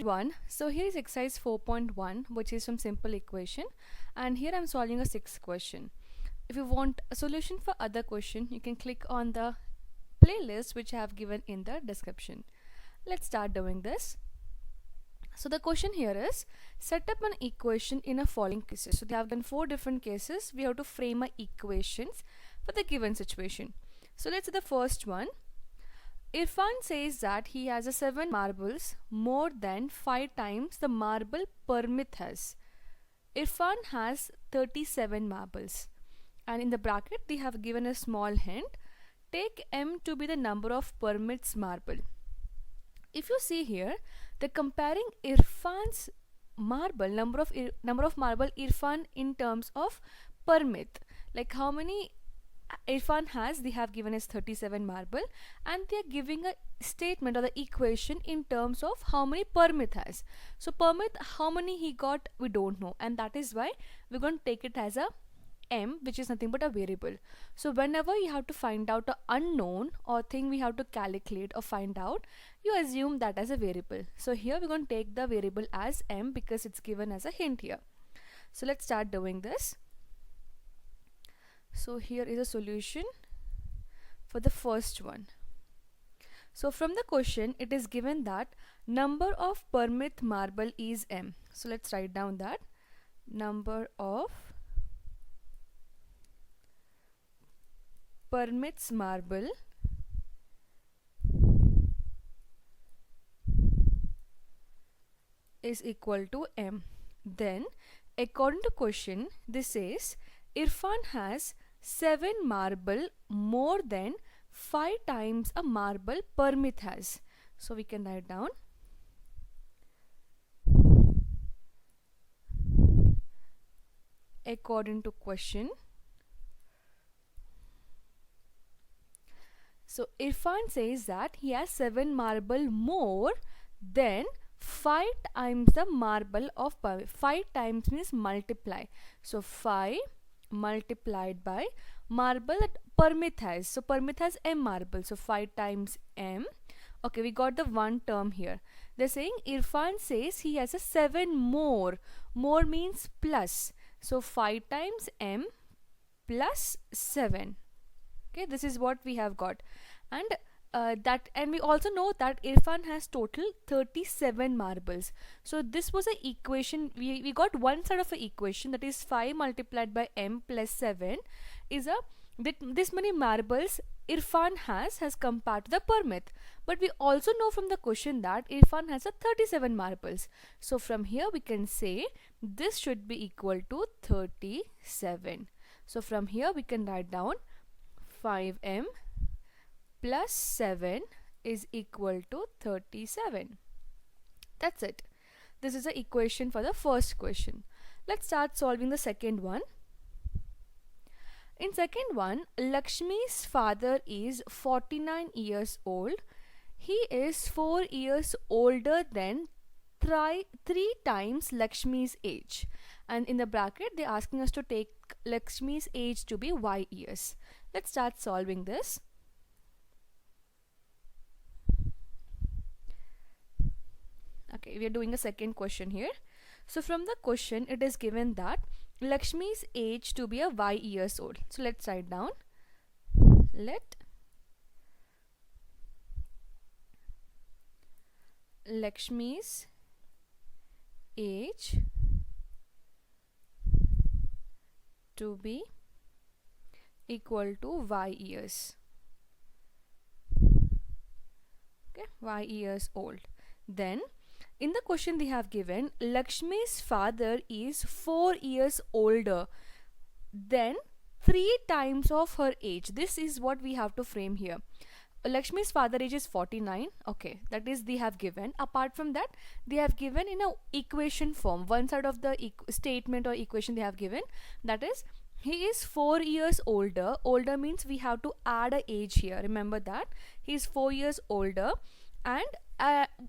1. So here is exercise 4.1, which is from simple equation, and here I'm solving a 6th question. If you want a solution for other question, you can click on the playlist which I have given in the description. Let's start doing this. So the question here is, set up an equation in a following cases. So they have done 4 different cases. We have to frame a equations for the given situation. So let's say the first one. Irfan says that he has a 7 marbles more than 5 times the marble Permit has. Irfan has 37 marbles, and in the bracket they have given a small hint. Take M to be the number of Permit's marble. If you see here, they're comparing Irfan's marble, number of marble Irfan in terms of Permit, like how many Irfan has. They have given us 37 marble, and they are giving a statement or the equation in terms of how many Permit has. So Permit, how many he got, we don't know, and that is why we're going to take it as a M, which is nothing but a variable. So whenever you have to find out an unknown or thing we have to calculate or find out, you assume that as a variable. So here we're going to take the variable as M because it's given as a hint here. So let's start doing this. So here is a solution for the first one. So from the question, it is given that number of Permit marble is M. So let's write down that number of Permit's marble is equal to M. Then according to question, this says Irfan has 7 marble more than 5 times a marble Permit has. So we can write down according to question. So Irfan says that he has 7 marble more than 5 times the marble of Permit. 5 times means multiply. So 5 multiplied by marble that Permit has. So Permit has M marble. So 5 times M. Okay, we got the one term here. They're saying Irfan says he has a 7 more. More means plus. So 5 times M plus 7. Okay, this is what we have got, and we also know that Irfan has total 37 marbles. So this was an equation. We got one side of an equation, that is 5 multiplied by M plus 7 is this many marbles Irfan has compared to the Permit. But we also know from the question that Irfan has a 37 marbles. So from here we can say this should be equal to 37. So from here we can write down 5M plus 7 is equal to 37. That's it. This is the equation for the first question. Let's start solving the second one. In second one, Lakshmi's father is 49 years old. He is 4 years older than 3 times Lakshmi's age. And in the bracket, they're asking us to take Lakshmi's age to be Y years. Let's start solving this. Okay, we are doing a second question here. So from the question, it is given that Lakshmi's age to be a Y years old. So let's write down. Let Lakshmi's age to be equal to Y years. Okay, Y years old. Then in the question they have given Lakshmi's father is 4 years older than 3 times of her age. This is what we have to frame here. Lakshmi's father age is 49. Okay, that is they have given. Apart from that, they have given in a equation form. One side of the statement or equation they have given, that is he is 4 years older. Older means we have to add a age here. Remember that he is 4 years older, and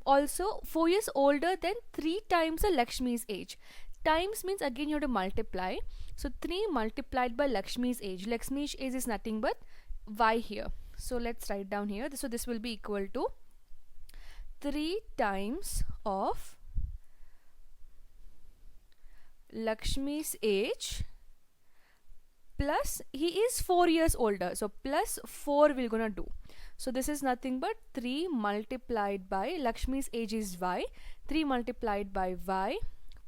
also 4 years older than 3 times the Lakshmi's age. Times means again you have to multiply. So 3 multiplied by Lakshmi's age. Lakshmi's age is nothing but Y here. So let's write down here. So this will be equal to 3 times of Lakshmi's age plus he is 4 years older, so plus 4 we're gonna do. So this is nothing but 3 multiplied by Lakshmi's age is y, 3 multiplied by y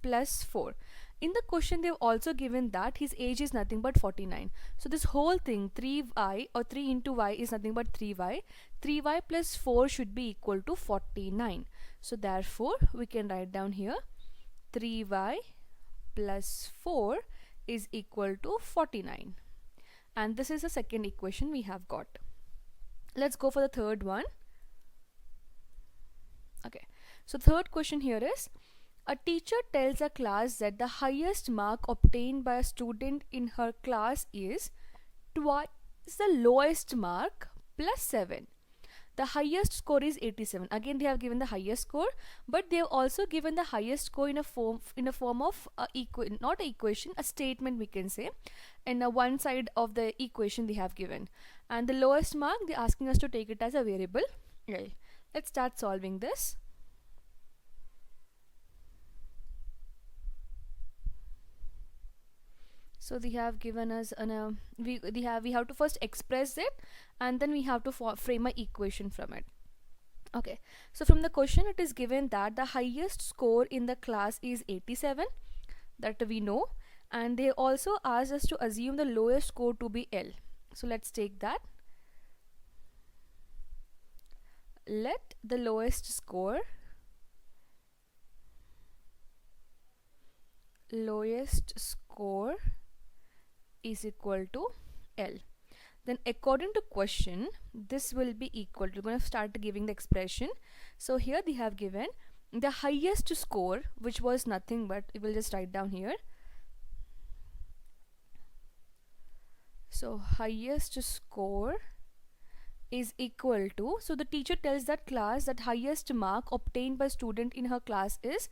plus 4. In the question they've also given that his age is nothing but 49. So this whole thing 3y or 3 into y is nothing but 3y. 3y plus 4 should be equal to 49. So therefore we can write down here 3y plus 4 is equal to 49. And this is the second equation we have got. Let's go for the third one. Okay, so third question here is, a teacher tells a class that the highest mark obtained by a student in her class is twice the lowest mark plus 7. The highest score is 87. Again, they have given the highest score, but they have also given the highest score in a form of not an equation, a statement we can say. And one side of the equation they have given, and the lowest mark they're asking us to take it as a variable. Okay, let's start solving this. So they have given us we have to first express it, and then we have to frame an equation from it. Okay, so from the question it is given that the highest score in the class is 87, that we know, and they also asked us to assume the lowest score to be L. So let's take that. Let the lowest score is equal to L. Then according to question, this will be equal to, we're going to start giving the expression. So here they have given the highest score, which was nothing but, we will just write down here. So highest score is equal to, so the teacher tells that class that highest mark obtained by student in her class is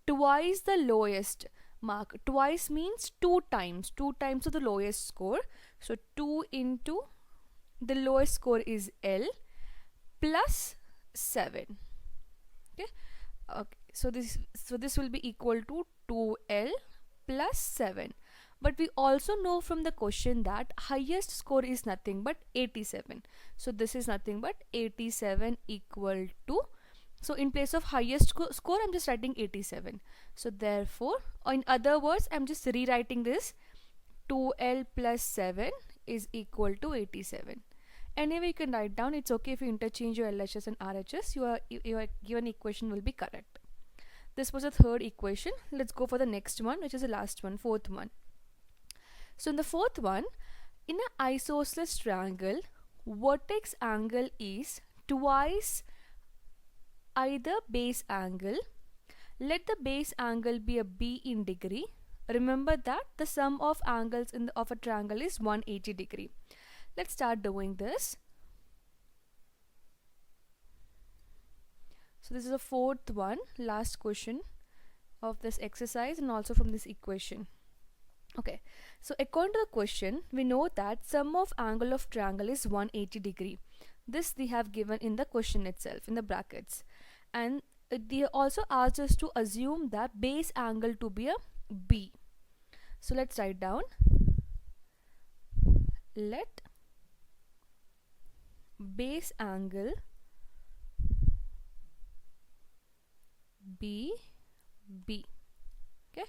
twice the lowest mark. Twice means 2 times of the lowest score. So 2 into the lowest score is L plus 7. Okay, so this will be equal to 2L plus 7. But we also know from the question that highest score is nothing but 87. So this is nothing but 87 equal to, so in place of highest score I'm just writing 87. So therefore, in other words, I'm just rewriting this, 2L plus 7 is equal to 87. Anyway, you can write down, it's okay if you interchange your LHS and RHS, your given equation will be correct. This was the third equation. Let's go for the next one, which is the last one, fourth one. So in the fourth one, in an isosceles triangle, vertex angle is twice either base angle. Let the base angle be a B in degree. Remember that the sum of angles of a triangle is 180 degree. Let's start doing this. So this is the fourth one, last question of this exercise and also from this equation. Okay, so according to the question, we know that sum of angle of triangle is 180 degree. This they have given in the question itself, in the brackets. And they also asked us to assume that base angle to be a B. So let's write down, let base angle be B. Okay,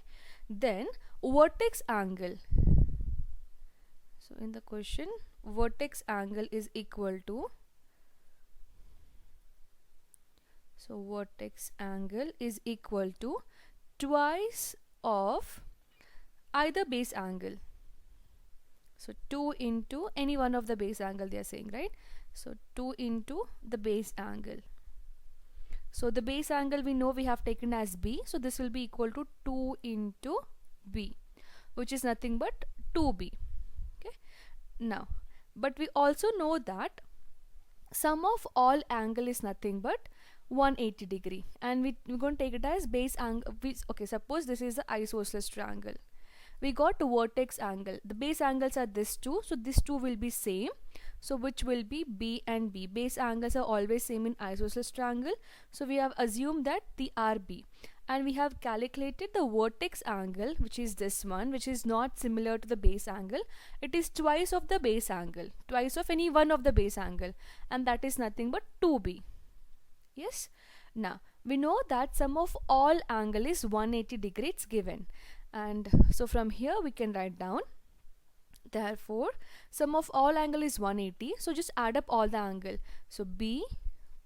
then vertex angle, so in the question vertex angle is equal to, so vertex angle is equal to twice of either base angle. So 2 into any one of the base angle they are saying, right? So 2 into the base angle. So the base angle we know we have taken as B, so this will be equal to 2 into B, which is nothing but 2B. Okay, now but we also know that sum of all angle is nothing but 180 degree, and we're going to take it as base angle. Okay, suppose this is the isosceles triangle. We got vertex angle. The base angles are this two, so this two will be same. So which will be B and B. Base angles are always same in isosceles triangle. So we have assumed that they are B. and we have calculated the vertex angle, which is this one, which is not similar to the base angle. It is twice of the base angle, twice of any one of the base angle, and that is nothing but 2b. Yes. Now we know that sum of all angle is 180 degrees given, and so from here we can write down, therefore sum of all angle is 180. So just add up all the angle. So b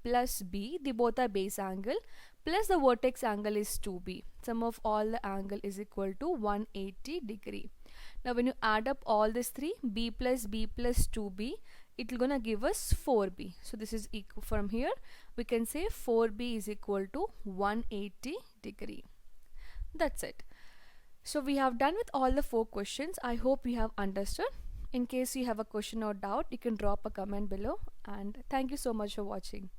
plus b, they both are base angle, plus the vertex angle is 2b. Sum of all the angle is equal to 180 degree. Now when you add up all these three, b plus 2b, it will gonna give us 4b. So this is equal, from here we can say 4b is equal to 180 degree. That's it. So we have done with all the 4 questions. I hope you have understood. In case you have a question or doubt, you can drop a comment below, and thank you so much for watching.